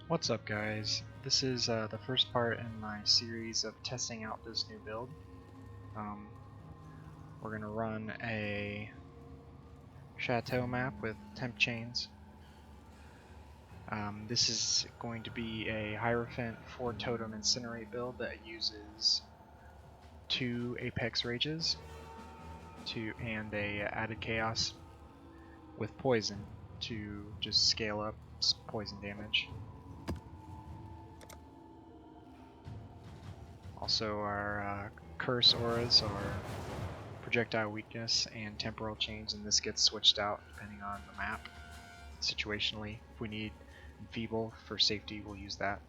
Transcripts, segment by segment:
What's up guys? This is the first part in my series of testing out this new build. We're going to run a chateau map with temp chains. This is going to be a Hierophant 4 Totem Incinerate build that uses 2 Apex Rages and a added Chaos with Poison to just scale up poison damage. Also our curse auras are projectile weakness and temporal change, and this gets switched out depending on the map. Situationally, if we need enfeeble for safety, we'll use that.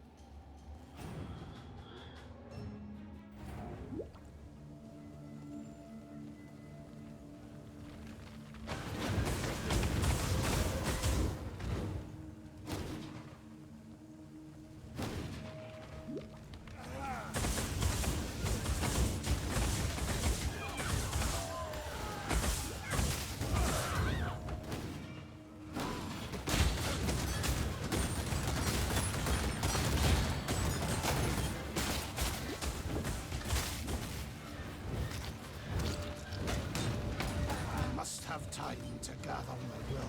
Have time to gather my will.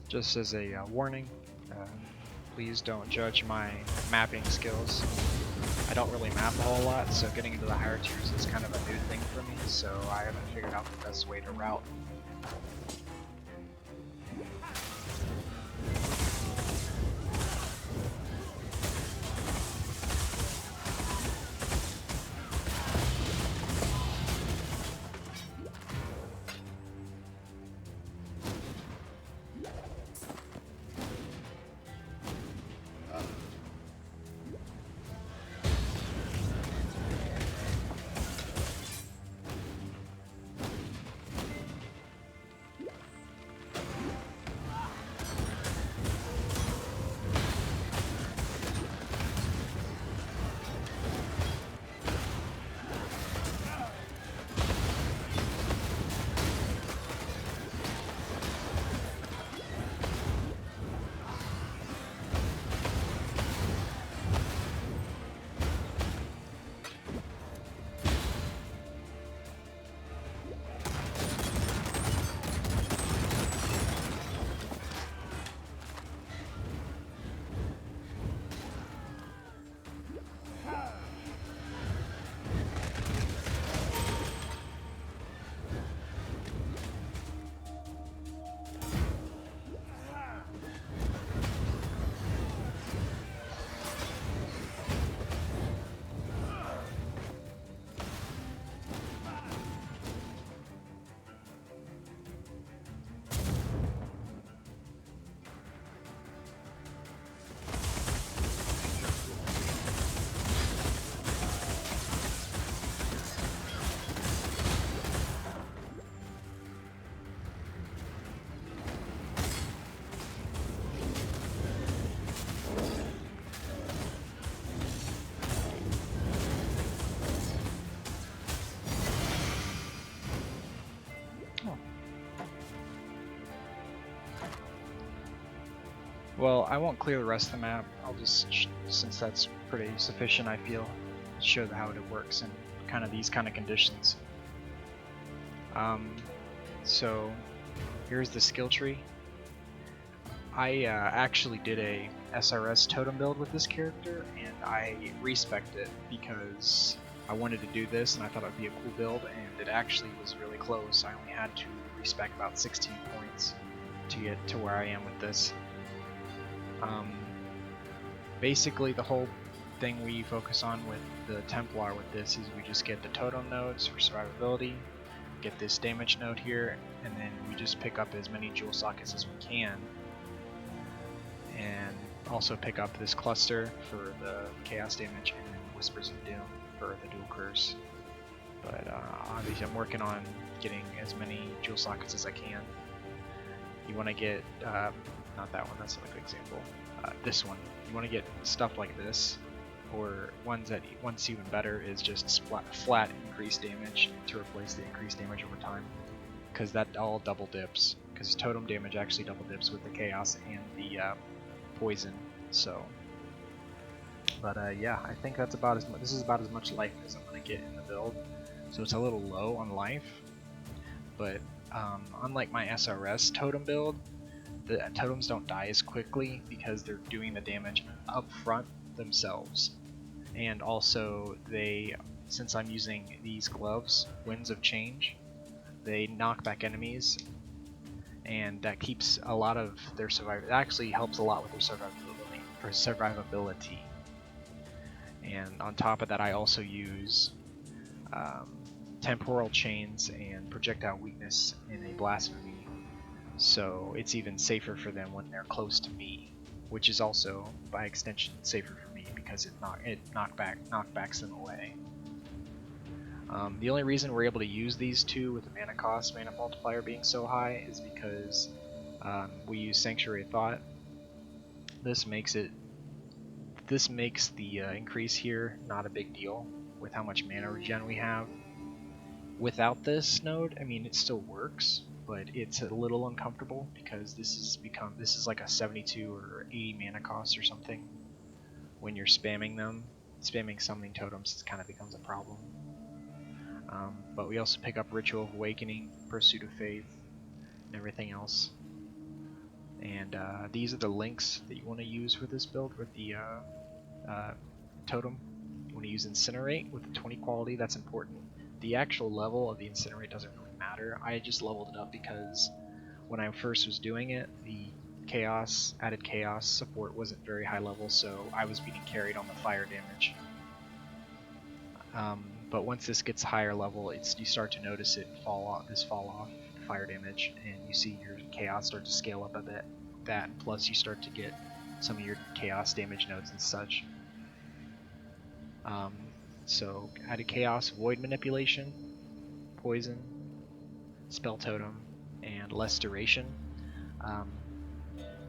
Just as a warning, please don't judge my mapping skills. I don't really map a whole lot, so getting into the higher tiers is kind of a new thing for me, so I haven't figured out the best way to route. Well, I won't clear the rest of the map. I'll just, since that's pretty sufficient, I feel, show how it works in kind of these kind of conditions. So here's the skill tree. I actually did a SRS totem build with this character, and I respec'd it because I wanted to do this and I thought it would be a cool build, and it actually was really close. I only had to respec about 16 points to get to where I am with this. Basically, the whole thing we focus on with the Templar with this is we just get the totem nodes for survivability, get this damage node here, and then we just pick up as many jewel sockets as we can, and also pick up this cluster for the chaos damage and Whispers of Doom for the dual curse. But obviously I'm working on getting as many jewel sockets as I can. You want to get, not that one, that's like an example, this one. You want to get stuff like this, or one's even better is just flat increased damage to replace the increased damage over time, because that all double dips, because totem damage actually double dips with the chaos and the poison. So, but yeah, I think that's about as much. This is about as much life as I'm gonna get in the build. So it's a little low on life, but unlike my SRS totem build, the totems don't die as quickly because they're doing the damage up front themselves. And also since I'm using these gloves, Winds of Change, they knock back enemies, and that keeps a lot of their survival. It actually helps a lot with their survivability. And on top of that, I also use temporal chains and projectile weakness in a blasphemy, so it's even safer for them when they're close to me, which is also by extension safer for me because it knockbacks them away. The only reason we're able to use these two with the mana cost, mana multiplier being so high, is because we use Sanctuary of Thought. This makes the increase here not a big deal with how much mana regen we have. Without this node, I mean, it still works, but it's a little uncomfortable because this is like a 72 or 80 mana cost or something. When you're spamming summoning totems, it kind of becomes a problem. But we also pick up Ritual of Awakening, Pursuit of Faith, and everything else. And these are the links that you want to use for this build with the totem. You want to use Incinerate with the 20 quality, that's important. The actual level of the Incinerate doesn't really matter. I just leveled it up because when I first was doing it, the added chaos support wasn't very high level, so I was being carried on the fire damage. But once this gets higher level, you start to notice it fall off fire damage, and you see your chaos start to scale up a bit. That plus you start to get some of your chaos damage nodes and such. So added chaos, void manipulation, poison, spell totem, and less duration.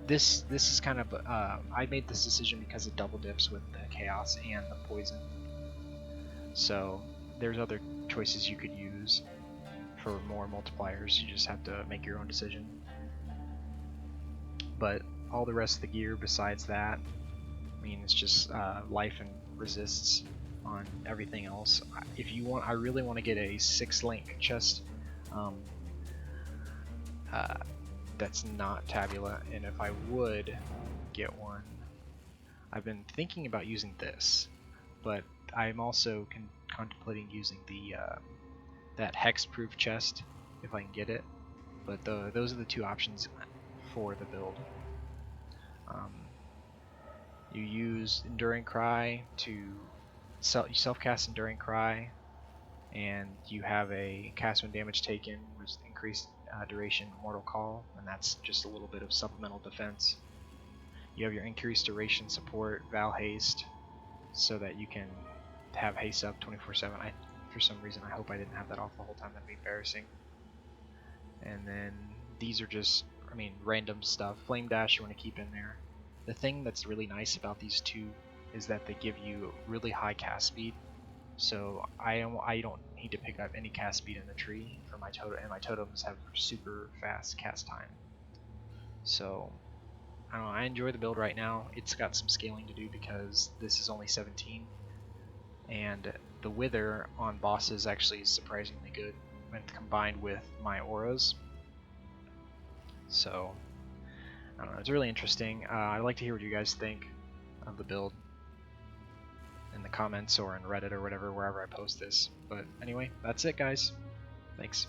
This is kind of I made this decision because it double dips with the chaos and the poison. So there's other choices you could use for more multipliers. You just have to make your own decision. But all the rest of the gear besides that, I mean, it's just life and resists on everything else. If you want, I really want to get a 6-link chest that's not tabula, and if I would get one, I've been thinking about using this, but I'm also contemplating using the that hexproof chest if I can get it. But those are the two options for the build. You use Enduring Cry to self-cast Enduring Cry, and you have a cast when damage taken with increased duration Mortal Call, and that's just a little bit of supplemental defense. You have your increased duration support, Val Haste, so that you can have haste up 24/7. For some reason, I hope I didn't have that off the whole time. That'd be embarrassing. And then these are just, I mean, random stuff. Flame Dash you want to keep in there. The thing that's really nice about these two is that they give you really high cast speed. So I don't need to pick up any cast speed in the tree for my totem, and my totems have super fast cast time. So I don't know, I enjoy the build right now. It's got some scaling to do because this is only 17, and the wither on bosses actually is surprisingly good when combined with my auras. So I don't know, it's really interesting. I'd like to hear what you guys think of the build in the comments or in Reddit or whatever, wherever I post this. But anyway, that's it, guys. Thanks.